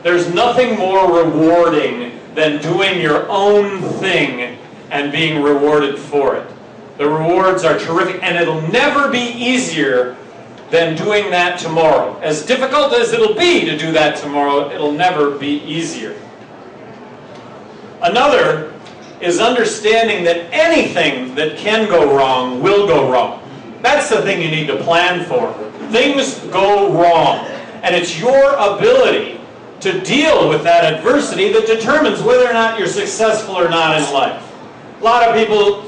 There's nothing more rewarding than doing your own thing and being rewarded for it. The rewards are terrific, and it'll never be easier than doing that tomorrow. As difficult as it'll be to do that tomorrow, it'll never be easier. Another is understanding that anything that can go wrong will go wrong. That's the thing you need to plan for. Things go wrong, and it's your ability to deal with that adversity that determines whether or not you're successful or not in life. A lot of people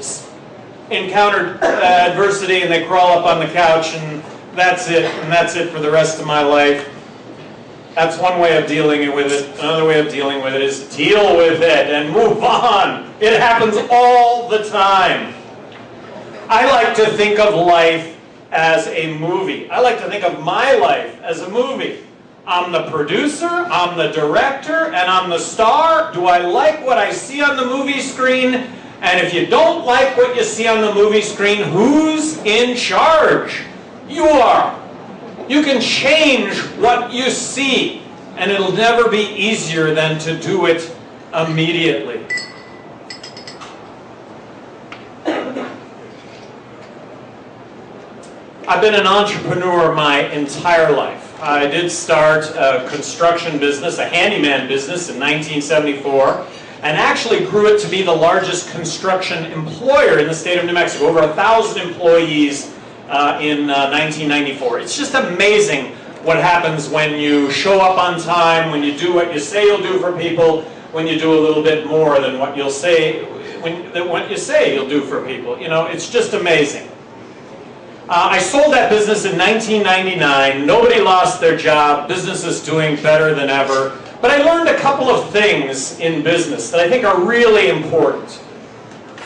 encountered adversity and they crawl up on the couch and that's it for the rest of my life. That's one way of dealing with it. Another way of dealing with it is deal with it and move on. It happens all the time. I like to think of life as a movie. I like to think of my life as a movie. I'm the producer, I'm the director, and I'm the star. Do I like what I see on the movie screen? And if you don't like what you see on the movie screen, who's in charge? You are. You can change what you see, and it'll never be easier than to do it immediately. I've been an entrepreneur my entire life. I did start a construction business, a handyman business in 1974, and actually grew it to be the largest construction employer in the state of New Mexico, over 1,000 employees in 1994. It's just amazing what happens when you show up on time, when you do what you say you'll do for people, when you do a little bit more than what you'll say, what you say you'll do for people. You know, it's just amazing. I sold that business in 1999. Nobody lost their job. Business is doing better than ever. But I learned a couple of things in business that I think are really important.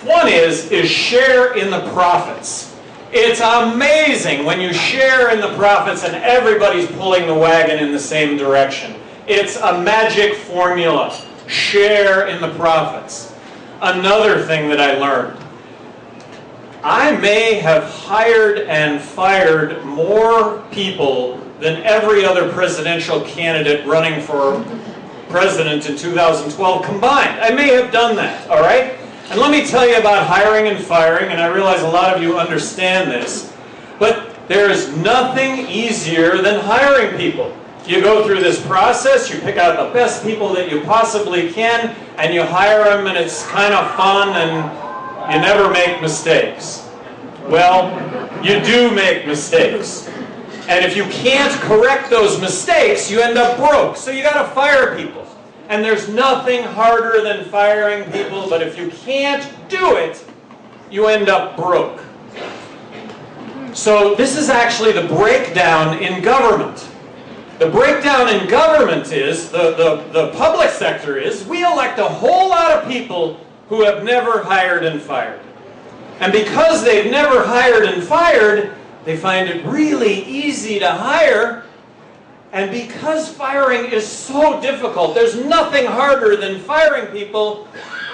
One is share in the profits. It's amazing when you share in the profits and everybody's pulling the wagon in the same direction. It's a magic formula. Share in the profits. Another thing that I learned. I may have hired and fired more people than every other presidential candidate running for president in 2012 combined. I may have done that, all right? And let me tell you about hiring and firing, and I realize a lot of you understand this, but there is nothing easier than hiring people. You go through this process, you pick out the best people that you possibly can, and you hire them, and it's kind of fun, and you never make mistakes. Well, you do make mistakes. And if you can't correct those mistakes, you end up broke. So you got to fire people. And there's nothing harder than firing people, but if you can't do it, you end up broke. So this is actually the breakdown in government. The breakdown in government is, the public sector is, we elect a whole lot of people who have never hired and fired. And because they've never hired and fired, they find it really easy to hire. And because firing is so difficult, there's nothing harder than firing people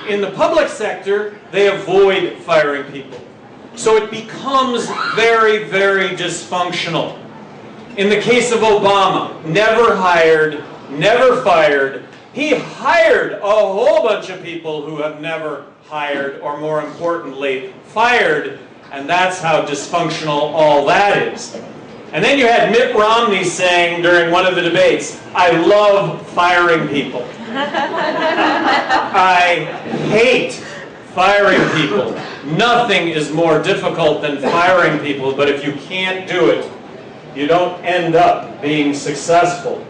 in the public sector, they avoid firing people. So it becomes very, very dysfunctional. In the case of Obama, never hired, never fired. He hired a whole bunch of people who have never hired, or more importantly, fired, and that's how dysfunctional all that is. And then you had Mitt Romney saying during one of the debates, I love firing people. I hate firing people. Nothing is more difficult than firing people, but if you can't do it, you don't end up being successful.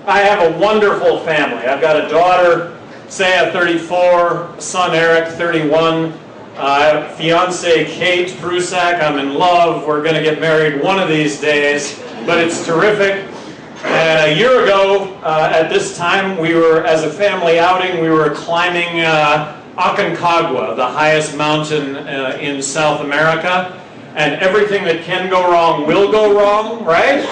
I have a wonderful family. I've got a daughter, Saya, 34, son Eric, 31, fiance Kate Prusak. I'm in love. We're going to get married one of these days, but it's terrific. And a year ago, at this time, we were, as a family outing, we were climbing Aconcagua, the highest mountain in South America. And everything that can go wrong will go wrong, right?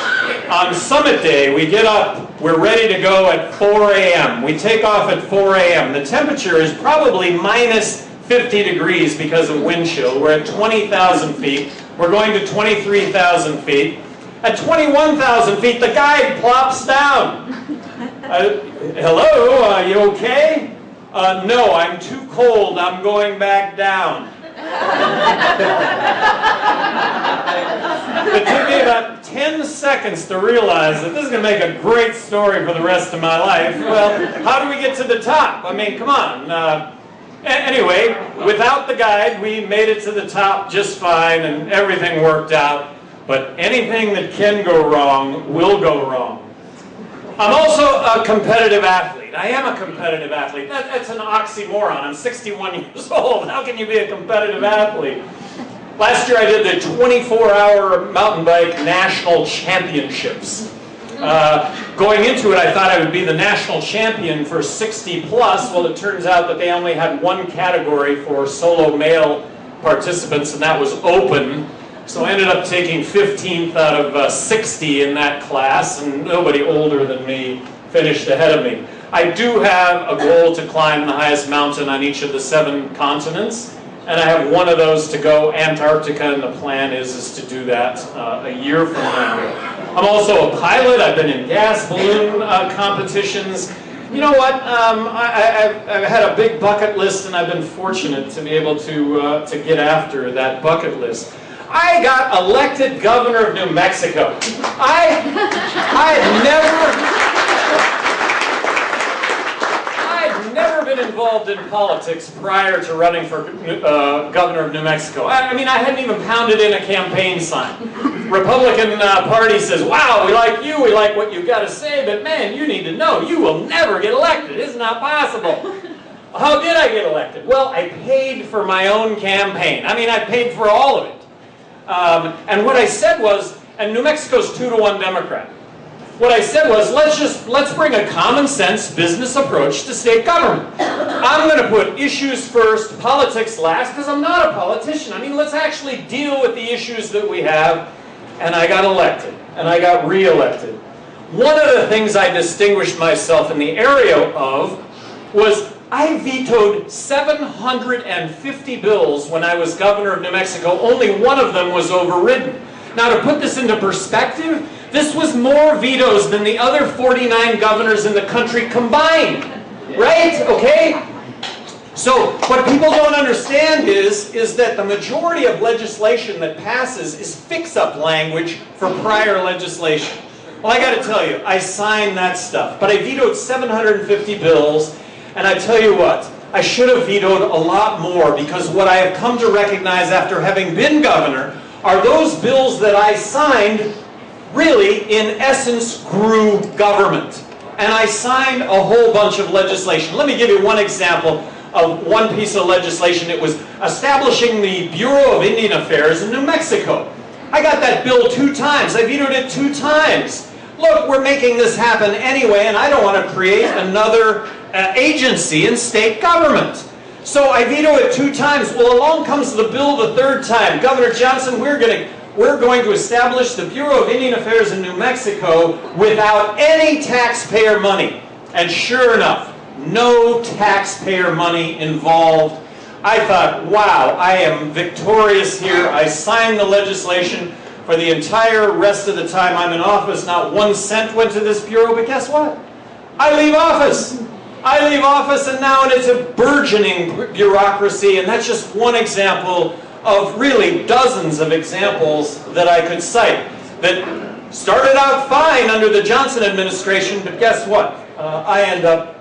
On summit day, we get up, we're ready to go at 4 a.m. We take off at 4 a.m. The temperature is probably minus 50 degrees because of wind chill. We're at 20,000 feet. We're going to 23,000 feet. At 21,000 feet, the guide plops down. Hello, are you okay? No, I'm too cold. I'm going back down. It took me about 10 seconds to realize that this is going to make a great story for the rest of my life. Well, how do we get to the top? I mean, come on. Anyway, without the guide, we made it to the top just fine, and everything worked out. But anything that can go wrong will go wrong. I'm also a competitive athlete. I am a competitive athlete. That's an oxymoron. I'm 61 years old. How can you be a competitive athlete? Last year I did the 24-hour mountain bike national championships. Going into it, I thought I would be the national champion for 60 plus. Well, it turns out that they only had one category for solo male participants, and that was open. So I ended up taking 15th out of 60 in that class, and nobody older than me finished ahead of me. I do have a goal to climb the highest mountain on each of the 7 continents, and I have one of those to go, Antarctica, and the plan is to do that a year from now. I'm also a pilot. I've been in gas balloon competitions. You know what? I've had a big bucket list, and I've been fortunate to be able to get after that bucket list. I got elected governor of New Mexico. I had never been involved in politics prior to running for governor of New Mexico. I mean, I hadn't even pounded in a campaign sign. Republican Party says, wow, we like you, we like what you've got to say, but man, you need to know, you will never get elected. It's not possible. How did I get elected? Well, I paid for my own campaign. I mean, I paid for all of it. And what I said was, and New Mexico's 2-to-1 Democrat. What I said was, let's bring a common sense business approach to state government. I'm going to put issues first, politics last, because I'm not a politician. I mean, let's actually deal with the issues that we have. And I got elected, and I got re-elected. One of the things I distinguished myself in the area of was I vetoed 750 bills when I was governor of New Mexico. Only one of them was overridden. Now, to put this into perspective, this was more vetoes than the other 49 governors in the country combined. Right? Okay? So, what people don't understand is that the majority of legislation that passes is fix-up language for prior legislation. Well, I got to tell you, I signed that stuff, but I vetoed 750 bills. And I tell you what, I should have vetoed a lot more, because what I have come to recognize after having been governor are those bills that I signed really, in essence, grew government. And I signed a whole bunch of legislation. Let me give you one example of one piece of legislation. It was establishing the Bureau of Indian Affairs in New Mexico. I got that bill 2 times. I vetoed it 2 times. Look, we're making this happen anyway, and I don't want to create another agency in state government. So I veto it 2 times. Well, along comes the bill the 3rd time. Governor Johnson, we're going to establish the Bureau of Indian Affairs in New Mexico without any taxpayer money. And sure enough, no taxpayer money involved. I thought, wow, I am victorious here. I signed the legislation. For the entire rest of the time I'm in office, not 1 cent went to this bureau, but guess what? I leave office. I leave office, and now it's a burgeoning bureaucracy, and that's just one example of really dozens of examples that I could cite that started out fine under the Johnson administration, but guess what? I end up